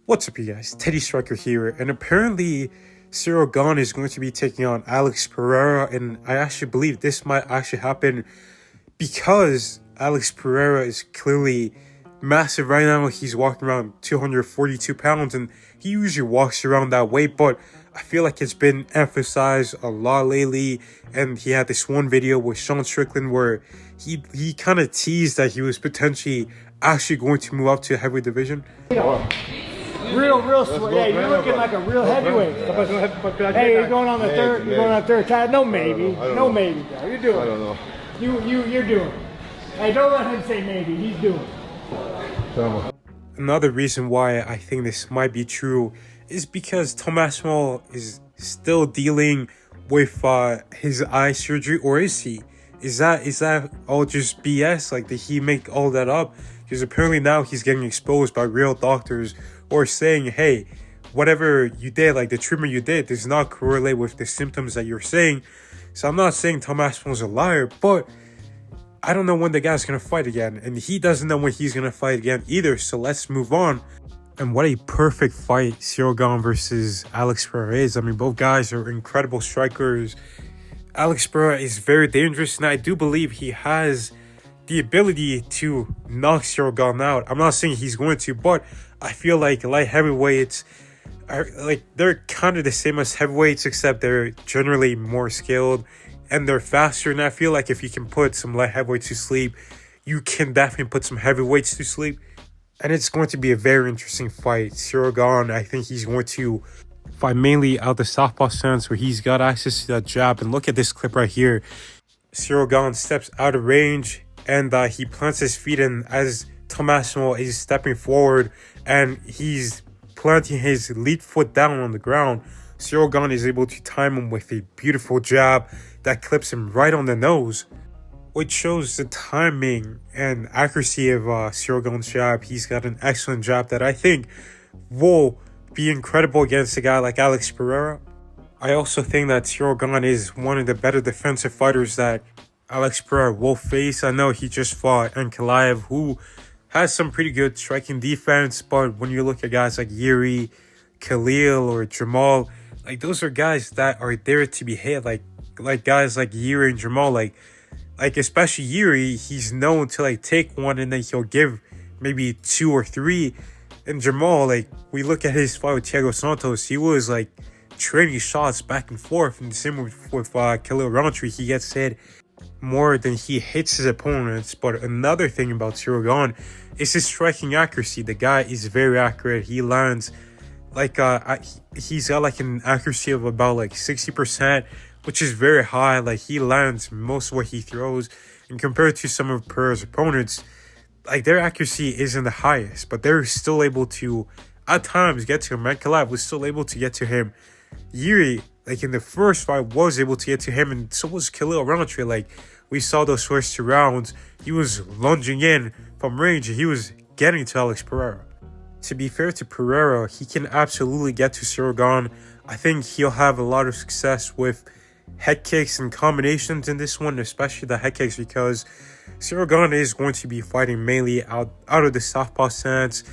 What's up, you guys? Teddy Striker here, and apparently Ciryl Gane is going to be taking on Alex Pereira, and I actually believe this might actually happen because Alex Pereira is clearly massive right now. He's walking around 242 pounds, and he usually walks around that weight, but I feel like it's been emphasized a lot lately. And he had this one video with Sean Strickland where he kind of teased that he was potentially actually going to move up to heavyweight division. Real sweat. Yeah, you're looking like a real heavyweight. Hey, you're going on the third. You're going on the third time. No maybe. No maybe. Bro. You're doing. I don't know. You're doing. Hey, don't let him say maybe. He's doing. Another reason why I think this might be true is because Ciryl is still dealing with his eye surgery, or is he? Is that all just BS? Like, did he make all that up? Because apparently now he's getting exposed by real doctors or saying, hey, whatever you did, like the treatment you did, does not correlate with the symptoms that you're saying. So I'm not saying Ciryl a liar, but I don't know when the guy's going to fight again. And he doesn't know when he's going to fight again either. So let's move on. And what a perfect fight Ciryl Gane versus Alex Pereira is. I mean, both guys are incredible strikers. Alex Pereira is very dangerous, and I do believe he has the ability to knock Ciryl Gane out. I'm not saying he's going to, but I feel like light heavyweights are they're kind of the same as heavyweights, except they're generally more skilled and they're faster. And I feel like if you can put some light heavyweights to sleep, you can definitely put some heavyweights to sleep. And it's going to be a very interesting fight. Ciryl Gane, I think he's going to fight mainly out the southpaw stance where he's got access to that jab. And look at this clip right here. Ciryl Gane steps out of range and he plants his feet in as Ciryl is stepping forward, and he's planting his lead foot down on the ground. Ciryl Gane is able to time him with a beautiful jab that clips him right on the nose, which shows the timing and accuracy of Ciryl Gane's jab. He's got an excellent jab that I think will be incredible against a guy like Alex Pereira. I also think that Ciryl Gane is one of the better defensive fighters that Alex Pereira will face. I know he just fought Ankalaev, who has some pretty good striking defense, but when you look at guys like Yuri, Khalil, or Jamal, like those are guys that are there to be hit. Like guys like Yuri and Jamal, like especially Yuri, he's known to take one and then he'll give maybe two or three. And Jamal, we look at his fight with Thiago Santos, he was trading shots back and forth. And the same with Khalil Roundtree, he gets hit more than he hits his opponents. But another thing about Ciryl Gane is his striking accuracy. The guy is very accurate. He lands he's got an accuracy of about 60%, which is very high. He lands most of what he throws, and compared to some of Pereira's opponents, their accuracy isn't the highest, but they're still able to at times get to him. Ankalaev was still able to get to him. Yuri, in the first fight, was able to get to him, and so was Khalil Roundtree. We saw those first 2 rounds, he was lunging in from range, and he was getting to Alex Pereira. To be fair to Pereira, he can absolutely get to Ciryl Gane. I think he'll have a lot of success with head kicks and combinations in this one, especially the head kicks, because Ciryl Gane is going to be fighting mainly out of the southpaw stance.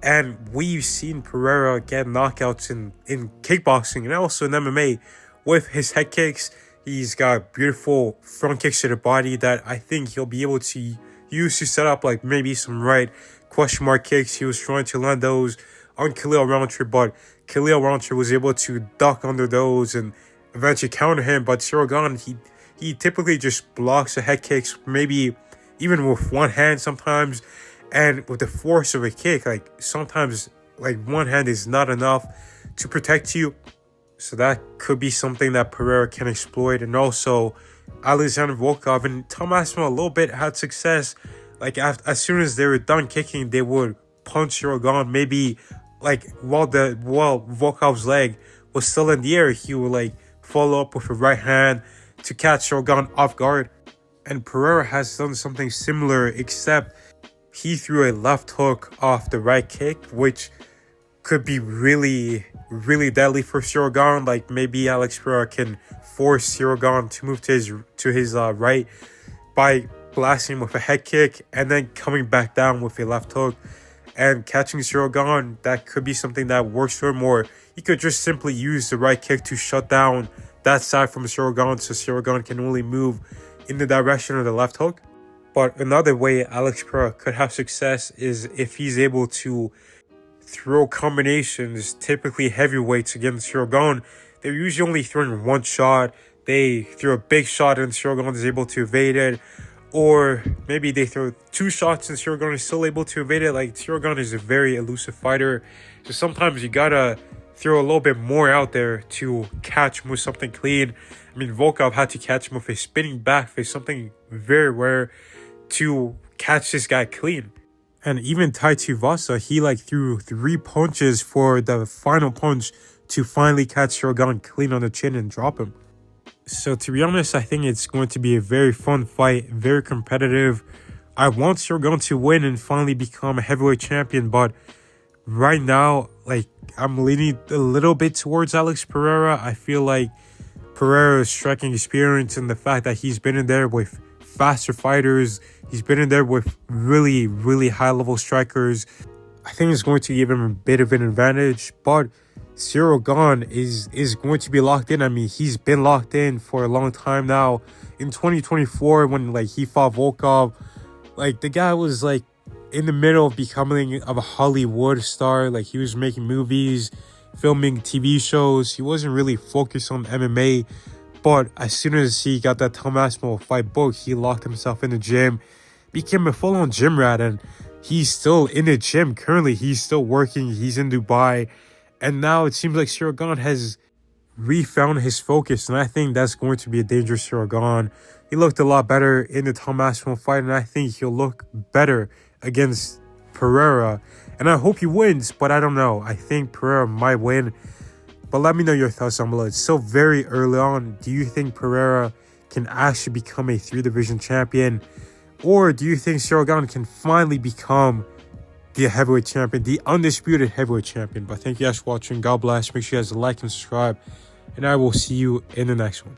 And we've seen Pereira get knockouts in kickboxing and also in MMA with his head kicks. He's got beautiful front kicks to the body that I think he'll be able to use to set up maybe some right question mark kicks. He was trying to land those on Khalil Roundtree, but Khalil Roundtree was able to duck under those and eventually counter him. But Ciryl Gane, he typically just blocks the head kicks, maybe even with one hand sometimes. And with the force of a kick, sometimes one hand is not enough to protect you. So that could be something that Pereira can exploit. And also Alexander Volkov and Ciryl a little bit had success. As soon as they were done kicking, they would punch Ciryl Gane. Maybe while Volkov's leg was still in the air, he would follow up with a right hand to catch Ciryl Gane off guard. And Pereira has done something similar, except he threw a left hook off the right kick, which could be really, really deadly for Ciryl Gane. Maybe Alex Pereira can force Ciryl Gane to move to his right by blasting him with a head kick and then coming back down with a left hook. And catching Ciryl Gane, that could be something that works for him, or he could just simply use the right kick to shut down that side from Ciryl Gane, so Ciryl Gane can only move in the direction of the left hook. But another way Alex Pereira could have success is if he's able to throw combinations, typically heavyweights against Ciryl Gane. They're usually only throwing one shot. They throw a big shot and Ciryl Gane is able to evade it. Or maybe they throw two shots and Ciryl Gane is still able to evade it. Like, Ciryl Gane is a very elusive fighter. So sometimes you gotta throw a little bit more out there to catch him with something clean. I mean, Volkov had to catch him with a spinning back fist, something very rare to catch this guy clean. And even Tai Tuivasa, he threw 3 punches for the final punch to finally catch Ciryl Gane clean on the chin and drop him. So to be honest, I think it's going to be a very fun fight, very competitive. I want Ciryl Gane to win and finally become a heavyweight champion, but right now, I'm leaning a little bit towards Alex Pereira. I feel like Pereira's striking experience and the fact that he's been in there with faster fighters, he's been in there with really, really high-level strikers, I think it's going to give him a bit of an advantage. But Ciryl Gane is going to be locked in. I mean, he's been locked in for a long time now. In 2024, when he fought Volkov, the guy was in the middle of becoming a Hollywood star. He was making movies, filming TV shows. He wasn't really focused on MMA. But as soon as he got that Tom Aspinall fight booked, he locked himself in the gym, became a full-on gym rat, and he's still in the gym. Currently, he's still working. He's in Dubai. And now it seems like Ciryl Gane has refound his focus, and I think that's going to be a dangerous Ciryl Gane. He looked a lot better in the Tom Aspinall fight, and I think he'll look better against Pereira. And I hope he wins, but I don't know. I think Pereira might win. But let me know your thoughts down below. It's still very early on. Do you think Pereira can actually become a 3-division champion? Or do you think Ciryl Gane can finally become the heavyweight champion, the undisputed heavyweight champion? But thank you guys for watching. God bless. Make sure you guys like and subscribe. And I will see you in the next one.